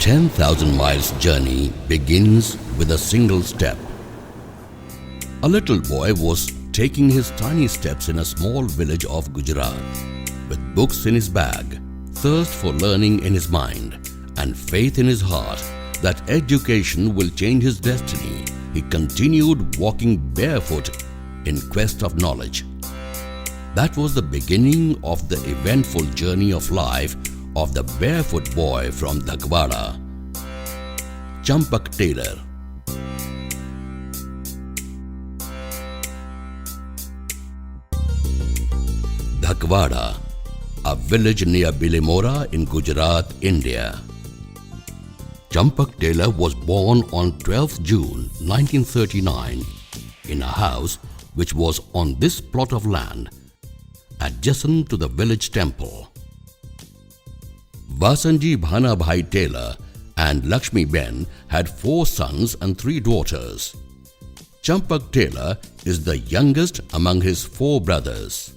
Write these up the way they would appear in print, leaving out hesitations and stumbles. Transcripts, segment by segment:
10,000 miles journey begins with a single step. A little boy was taking his tiny steps in a small village of Gujarat. With books in his bag, thirst for learning in his mind, and faith in his heart that education will change his destiny, he continued walking barefoot in quest of knowledge. That was the beginning of the eventful journey of life of the Barefoot Boy from Dhakwada, Champak Tailor. Dhakwada, a village near Bilimora in Gujarat, India. Champak Tailor was born on 12th June 1939 in a house which was on this plot of land adjacent to the village temple. Vasanji Bhanabhai Tailor and Lakshmi Ben had 4 sons and 3 daughters. Champak Tailor is the youngest among his 4 brothers.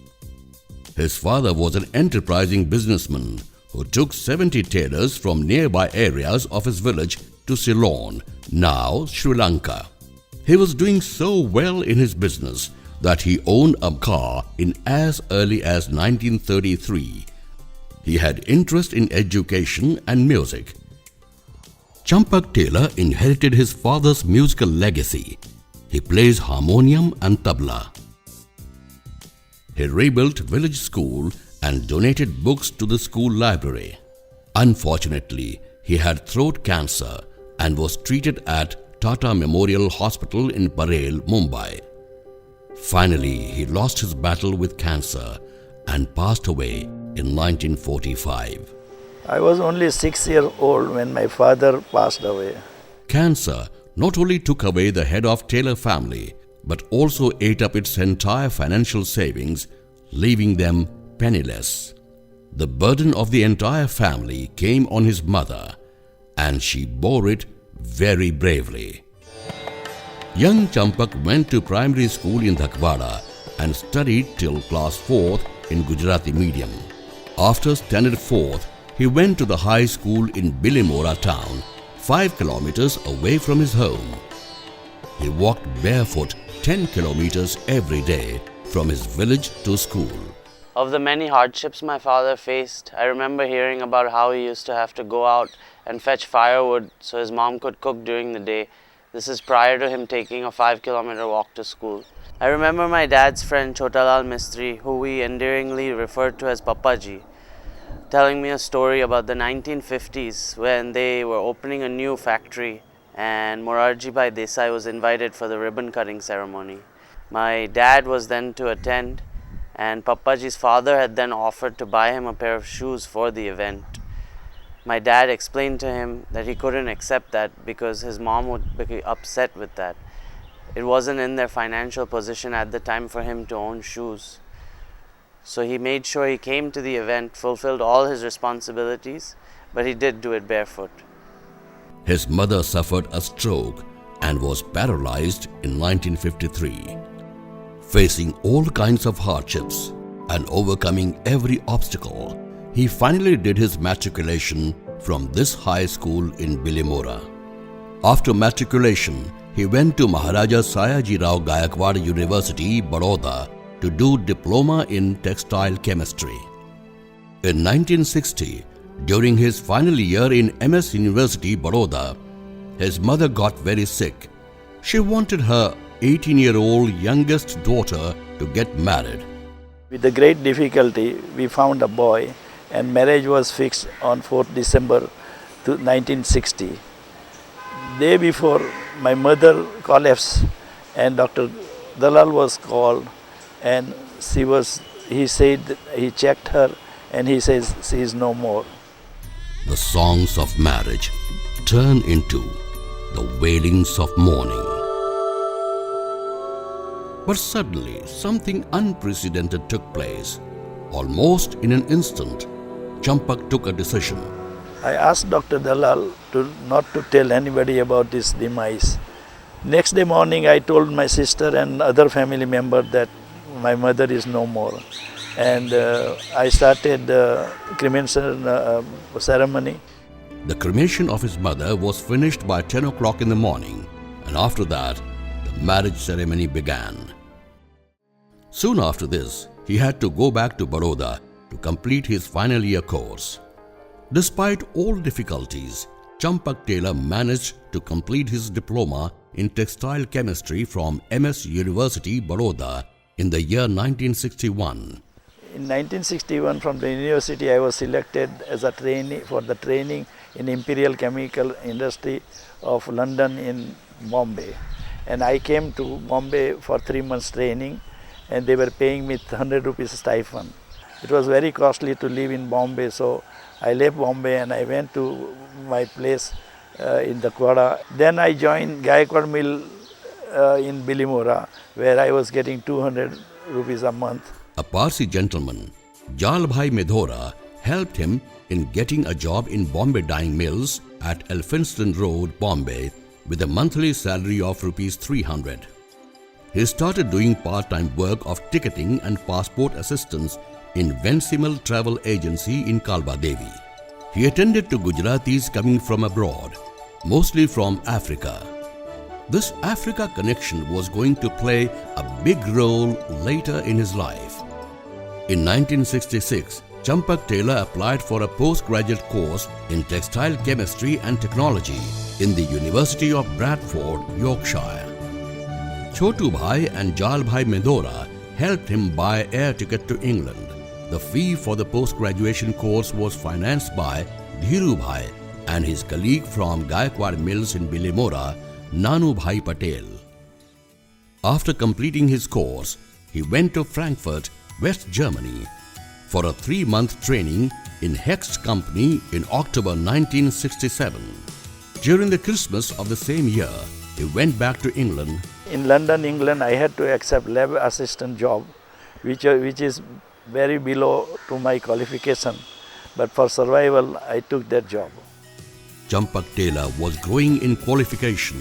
His father was an enterprising businessman who took 70 tailors from nearby areas of his village to Ceylon, now Sri Lanka. He was doing so well in his business that he owned a car in as early as 1933. He had interest in education and music. Champak Tailor inherited his father's musical legacy. He plays harmonium and tabla. He rebuilt village school and donated books to the school library. Unfortunately, he had throat cancer and was treated at Tata Memorial Hospital in Parel, Mumbai. Finally, he lost his battle with cancer and passed away in 1945. I was only 6 years old when my father passed away. Cancer not only took away the head of Tailor family, but also ate up its entire financial savings, leaving them penniless. The burden of the entire family came on his mother, and she bore it very bravely. Young Champak went to primary school in Dhakwada and studied till class 4th in Gujarati medium. After standard 4th, he went to the high school in Bilimora town, 5 kilometers away from his home. He walked barefoot 10 kilometers every day from his village to school. Of the many hardships my father faced, I remember hearing about how he used to have to go out and fetch firewood so his mom could cook during the day. This is prior to him taking a 5-kilometer walk to school. I remember my dad's friend Chotalal Mistri, who we endearingly referred to as Papaji, telling me a story about the 1950s when they were opening a new factory and Morarji Bhai Desai was invited for the ribbon cutting ceremony. My dad was then to attend, and Papaji's father had then offered to buy him a pair of shoes for the event. My dad explained to him that he couldn't accept that because his mom would be upset with that. It wasn't in their financial position at the time for him to own shoes. So he made sure he came to the event, fulfilled all his responsibilities, but he did do it barefoot. His mother suffered a stroke and was paralyzed in 1953. Facing all kinds of hardships and overcoming every obstacle, he finally did his matriculation from this high school in Bilimora. After matriculation, he went to Maharaja Sayaji Rao Gayakwad University, Baroda, to do diploma in textile chemistry. In 1960, during his final year in MS University, Baroda, his mother got very sick. She wanted her 18-year-old youngest daughter to get married. With a great difficulty, we found a boy, and marriage was fixed on 4th December 1960. Day before, my mother collapsed, and Dr. Dalal was called, and he said, he checked her, and he says she is no more. The songs of marriage turn into the wailings of mourning. But suddenly, something unprecedented took place. Almost in an instant, Champak took a decision. I asked Dr. Dalal not to tell anybody about his demise. Next day morning, I told my sister and other family member that my mother is no more. And I started the cremation ceremony. The cremation of his mother was finished by 10 o'clock in the morning, and after that, the marriage ceremony began. Soon after this, he had to go back to Baroda to complete his final year course. Despite all difficulties, Champak Tailor managed to complete his diploma in textile chemistry from MS University, Baroda in the year 1961. In 1961, from the university, I was selected as a trainee for the training in Imperial Chemical Industry of London in Bombay. And I came to Bombay for 3 months training, and they were paying me 100 rupees stipend. It was very costly to live in Bombay, so I left Bombay and I went to my place in Dhakwada. Then I joined Gaikwad Mill in Bilimora, where I was getting 200 rupees a month. A Parsi gentleman, Jalbhai Medhora, helped him in getting a job in Bombay dyeing mills at Elphinstone Road, Bombay, with a monthly salary of rupees 300. He started doing part-time work of ticketing and passport assistance in Vencimal Travel Agency in Kalba Devi. He attended to Gujaratis coming from abroad, mostly from Africa. This Africa connection was going to play a big role later in his life. In 1966, Champak Tailor applied for a postgraduate course in textile chemistry and technology in the University of Bradford, Yorkshire. Chotu Bhai and Jal Bhai Medhora helped him buy air ticket to England. The fee for the post-graduation course was financed by Dhiru Bhai and his colleague from Gaikwad Mills in Bilimora, Nanu Bhai Patel. After completing his course, he went to Frankfurt, West Germany, for a 3-month training in Hecht's company in October 1967. During the Christmas of the same year, he went back to England. In London, England, I had to accept lab assistant job, which is very below to my qualification. But for survival, I took that job. Champak Tailor was growing in qualification,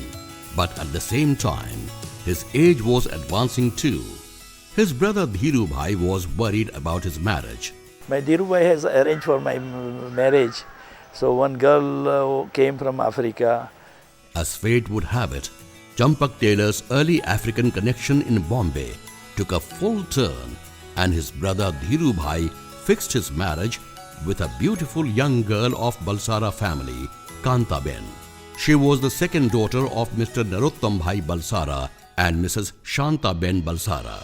but at the same time, his age was advancing too. His brother Dhiru Bhai was worried about his marriage. My Dhiru Bhai has arranged for my marriage. So one girl came from Africa. As fate would have it, Champak Tailor's early African connection in Bombay took a full turn, and his brother Dhiru Bhai fixed his marriage with a beautiful young girl of Balsara family, Kanta Ben. She was the second daughter of Mr. Narottam Bhai Balsara and Mrs. Shanta Ben Balsara.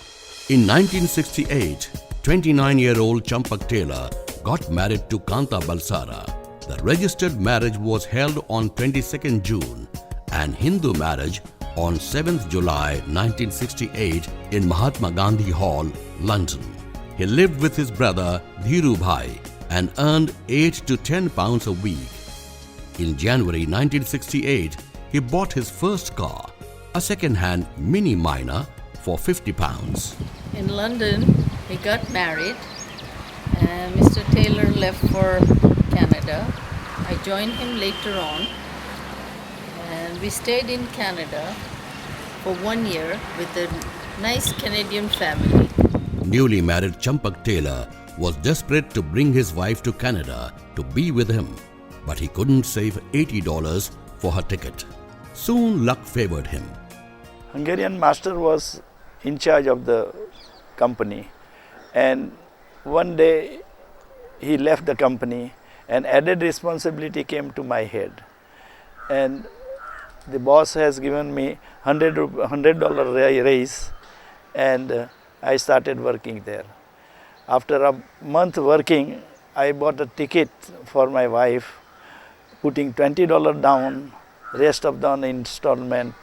In 1968, 29-year-old Champak Tailor got married to Kanta Balsara. The registered marriage was held on 22nd June and Hindu marriage on 7th July 1968 in Mahatma Gandhi Hall, London. He lived with his brother Dhiru Bhai and earned 8 to 10 pounds a week. In January 1968, he bought his first car, a second-hand Mini Minor, for 50 pounds. In London, he got married and Mr. Tailor left for Canada. I joined him later on and we stayed in Canada for 1 year with a nice Canadian family. Newly married Champak Tailor was desperate to bring his wife to Canada to be with him, but he couldn't save $80 for her ticket. Soon luck favored him. Hungarian master was in charge of the company, and one day he left the company and added responsibility came to my head, and the boss has given me $100 raise, and I started working there. After a month working, I bought a ticket for my wife, putting $20 down, rest of the installment,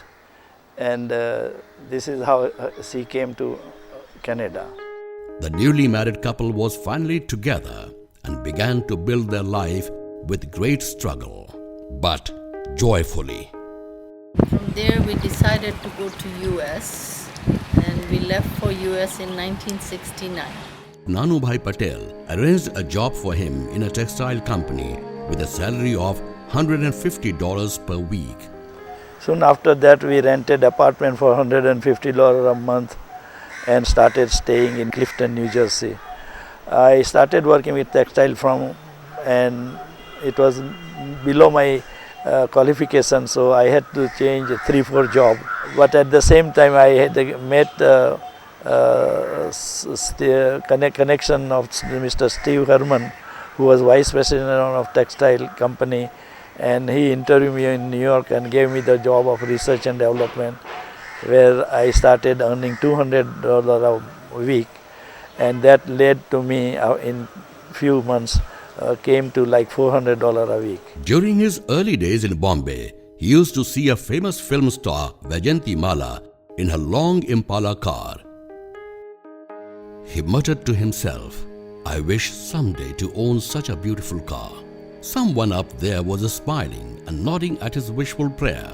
and this is how she came to Canada. The newly married couple was finally together and began to build their life with great struggle, but joyfully. From there we decided to go to US and we left for US in 1969. Nanu Bhai Patel arranged a job for him in a textile company with a salary of $150 per week. Soon after that, we rented apartment for $150 a month and started staying in Clifton, New Jersey. I started working with textile firm, and it was below my qualification, so I had to change 3-4 job. But at the same time, I had met connection of Mr. Steve Herman, who was vice president of textile company, and he interviewed me in New York and gave me the job of research and development, where I started earning $200 a week, and that led to me in few months came to like $400 a week. During his early days in Bombay, he used to see a famous film star, Vajanti Mala, in her long Impala car. He muttered to himself, "I wish someday to own such a beautiful car." Someone up there was smiling and nodding at his wishful prayer.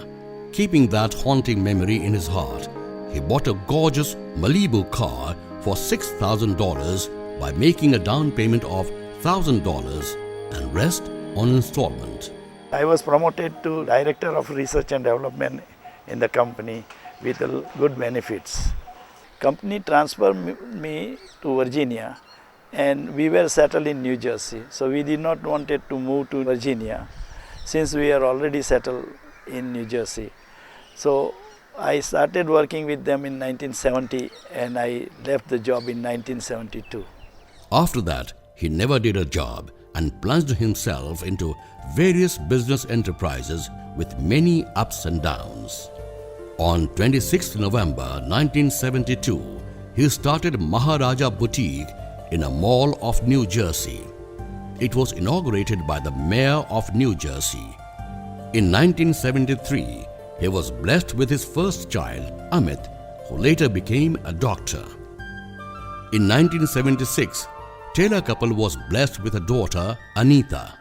Keeping that haunting memory in his heart, he bought a gorgeous Malibu car for $6,000 by making a down payment of $1,000 and rest on installment. I was promoted to Director of Research and Development in the company with good benefits. Company transferred me to Virginia, and we were settled in New Jersey. So we did not wanted to move to Virginia since we are already settled in New Jersey. So I started working with them in 1970, and I left the job in 1972. After that, he never did a job and plunged himself into various business enterprises with many ups and downs. On 26 November 1972, he started Maharaja Boutique in a mall of New Jersey. It was inaugurated by the Mayor of New Jersey. In 1973, he was blessed with his first child, Amit, who later became a doctor. In 1976, Tailor couple was blessed with a daughter, Anita.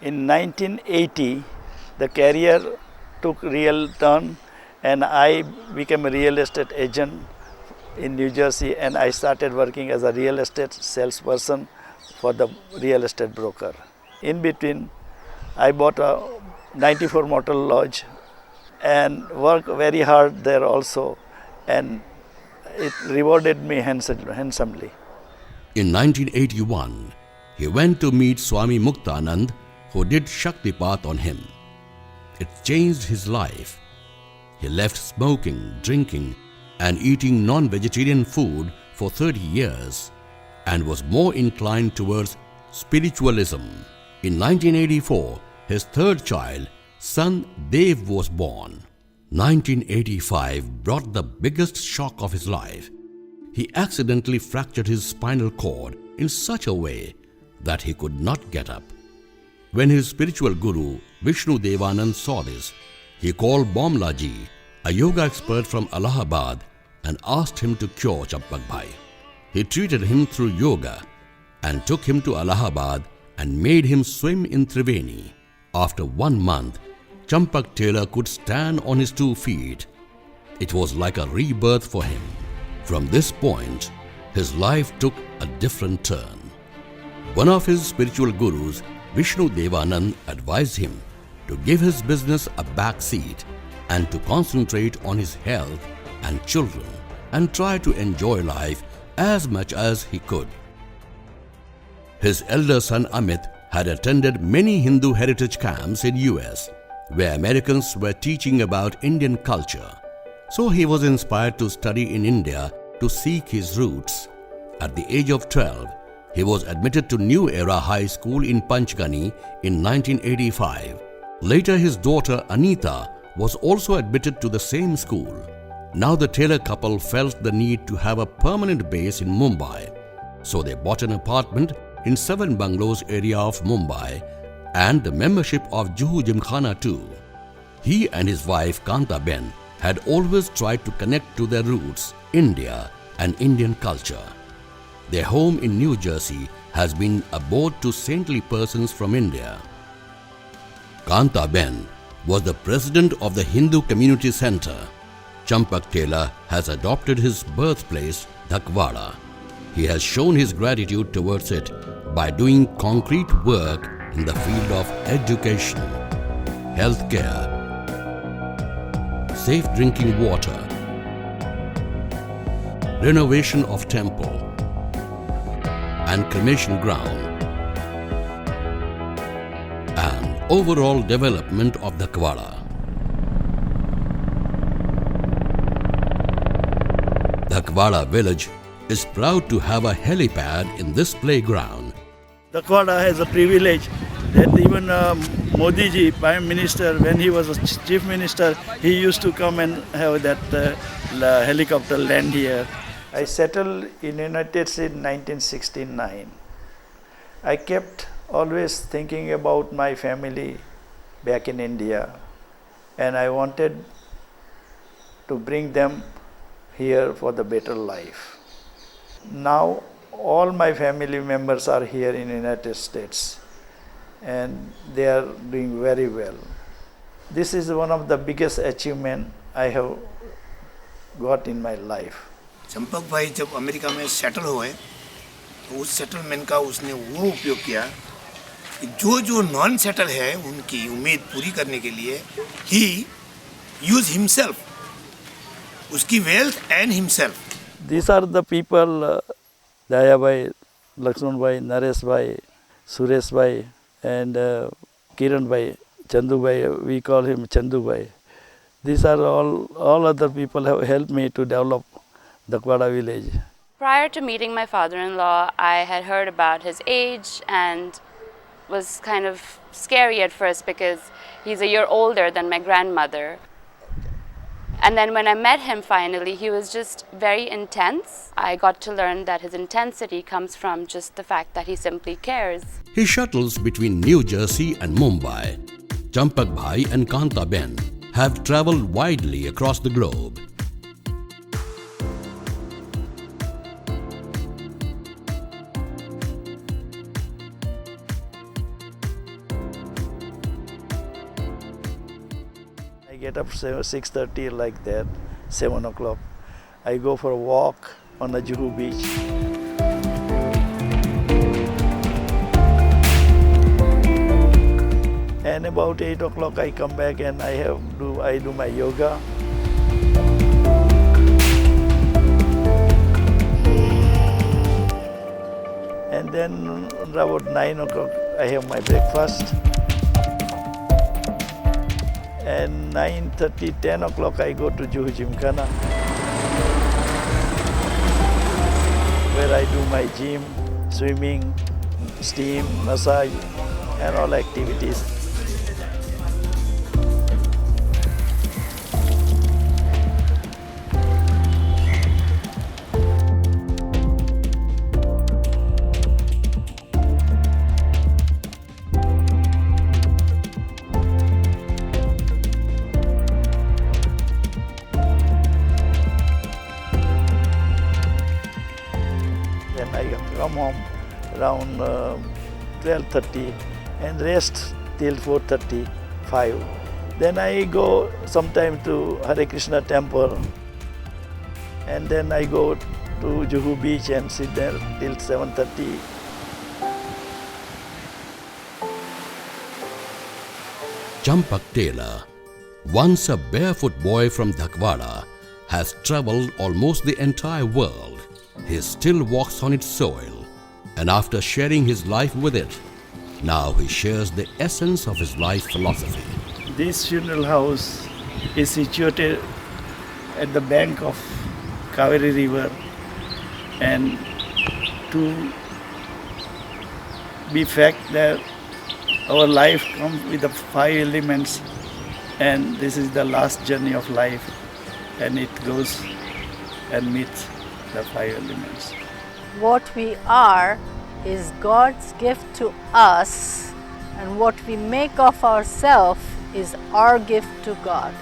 In 1980, the career took real turn, and I became a real estate agent in New Jersey, and I started working as a real estate salesperson for the real estate broker. In between, I bought a 94 Motel Lodge and worked very hard there also, and it rewarded me handsomely. In 1981, he went to meet Swami Muktanand, who did Shaktipat on him. It changed his life. He left smoking, drinking, and eating non-vegetarian food for 30 years and was more inclined towards spiritualism. In 1984, his third child, son Dev, was born. 1985 brought the biggest shock of his life. He accidentally fractured his spinal cord in such a way that he could not get up. When his spiritual guru, Vishnu Devanand, saw this, he called Bomlaji, a yoga expert from Allahabad, and asked him to cure Champak Bhai. He treated him through yoga and took him to Allahabad and made him swim in Triveni. After 1 month, Champak Tailor could stand on his 2 feet. It was like a rebirth for him. From this point, his life took a different turn. One of his spiritual gurus, Vishnu Devanand, advised him to give his business a back seat and to concentrate on his health and children and try to enjoy life as much as he could. His elder son Amit had attended many Hindu heritage camps in US, where Americans were teaching about Indian culture. So he was inspired to study in India to seek his roots. At the age of 12, he was admitted to New Era High School in Panchgani in 1985. Later, his daughter Anita was also admitted to the same school. Now the Tailor couple felt the need to have a permanent base in Mumbai. So they bought an apartment in 7 Bungalows area of Mumbai and the membership of Juhu Gymkhana too. He and his wife Kanta had always tried to connect to their roots, India and Indian culture. Their home in New Jersey has been a abode to saintly persons from India. Kanta was the president of the Hindu Community Center. Champak Tailor has adopted his birthplace, Dhakwada. He has shown his gratitude towards it by doing concrete work in the field of education, healthcare, safe drinking water, renovation of temple, and cremation ground, overall development of Dhakwada. Dhakwada village is proud to have a helipad in this playground. Dhakwada has a privilege that even Modi ji, Prime Minister, when he was a Chief Minister, he used to come and have that helicopter land here. I settled in United States in 1969. I kept always thinking about my family back in India, and I wanted to bring them here for the better life. Now all my family members are here in United States and they are doing very well. This is one of the biggest achievement I have got in my life. Champak भाई जब America में settle हुए तो उस settlement का उसने वो उपयोग किया कि जो नॉन सेटल है उनकी उम्मीद पूरी करने के लिए ही यूज हिमसेल्फ उसकी wealth and himself. These are the people, Daya bhai, Lakshman bhai, Naresh bhai, Suresh bhai, and Kiran bhai, Chandu bhai, we call him Chandu bhai. These are all other people have helped me to develop Dhakwada village. Prior to meeting my father-in-law, I had heard about his age and was kind of scary at first because he's a year older than my grandmother. And then when I met him finally, he was just very intense. I got to learn that his intensity comes from just the fact that he simply cares. He shuttles between New Jersey and Mumbai. Champak Bhai and Kanta Ben have travelled widely across the globe. I get up 6:30 like that, 7 o'clock. I go for a walk on the Juhu beach. And about 8 o'clock I come back and I do my yoga. And then about 9 o'clock I have my breakfast. And 9:30, 10 o'clock I go to Juhu Gymkhana, where I do my gym, swimming, steam, massage, and all activities. Then I come home around 12:30 and rest till 4:35. Then I go sometime to Hare Krishna temple, and then I go to Juhu beach and sit there till 7:30. Champak Tailor, once a barefoot boy from Dhakwada, has travelled almost the entire world. He still walks on its soil, and after sharing his life with it, now he shares the essence of his life philosophy. This funeral house is situated at the bank of Kaveri River, and to be fact that our life comes with the 5 elements, and this is the last journey of life, and it goes and meets the 5 elements. What we are is God's gift to us, and what we make of ourselves is our gift to God.